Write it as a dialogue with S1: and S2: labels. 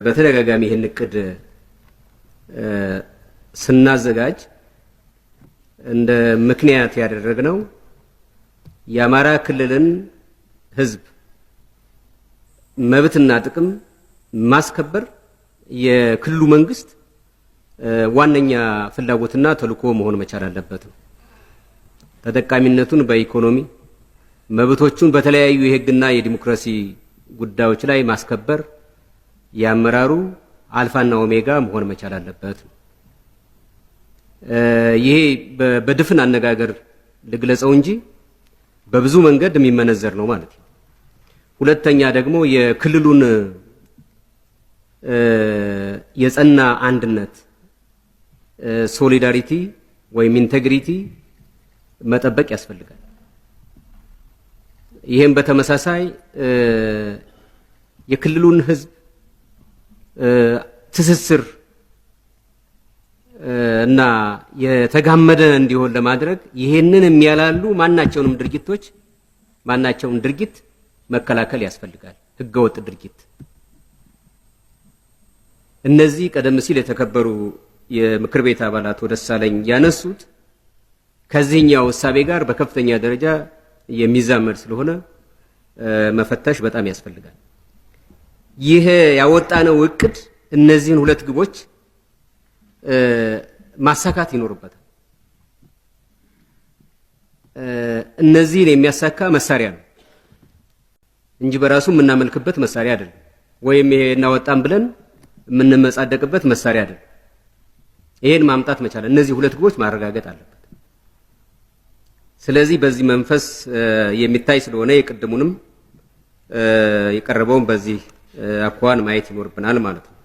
S1: በተደጋጋሚ ይህን እቅድ ስናዘጋጅ እንደ ምክንያት ያደረግነው የአማራ ክልልን ህዝብ መብትና ጥቅም ማስከበር የክልሉ መንግስት ዋነኛ ፍላጎትና ተልዕኮ መሆን መቻል አለበት። ተጠቃሚነቱን በኢኮኖሚ መብቶቹን በተለያዩ የህግና የዲሞክራሲ ጉዳዮች ላይ ማስከበር ያመራሩ አልፋና ኦሜጋ መሆን መቻል አለበት። ይሄ በድፍን አነጋገር ልግለጸው እንጂ በብዙ መንገድ የሚመነዘር ነው ማለት ነው። ሁለተኛ ደግሞ የክልሉን የጸና አንድነት ሶሊዳሪቲ ወይም ኢንቴግሪቲ መጠበቅ ያስፈልጋል። ይሄም በተመሳሳይ የክልሉን ህዝብ ትስስር እና የተጋመደ እንዲሆን ለማድረግ ይሄንን የሚያላሉ ማናቸውንም ድርጊት መከላከል ያስፈልጋል። ህገወጥ ድርጊት እነዚህ ቀደም ሲል የተከበሩ የምክር ቤት አባላት ደሳለኝ ያነሱት ከዚህኛው እሳቤ ጋር በከፍተኛ ደረጃ የሚዛመድ ስለሆነ መፈተሽ በጣም ያስፈልጋል። ይሄ ያወጣነው እቅድ እነዚህን ሁለት ግቦች ማሳካት ይኖርበታል። እነዚህን የሚያሳካ መሳሪያ ነው እንጂ በራሱ የምናመልክበት መሳሪያ አይደለም፣ ወይም ይሄ እናወጣን ብለን የምንመጻደቅበት መሳሪያ አይደለም። ይሄን ማምጣት መቻል እነዚህ ሁለት ግቦች ማረጋገጥ አለበት። ስለዚህ በዚህ መንፈስ የሚታይ ስለሆነ የቅድሙንም የቀረበውን በዚህ አኳኋን ማየት ይኖርብናል ማለት ነው።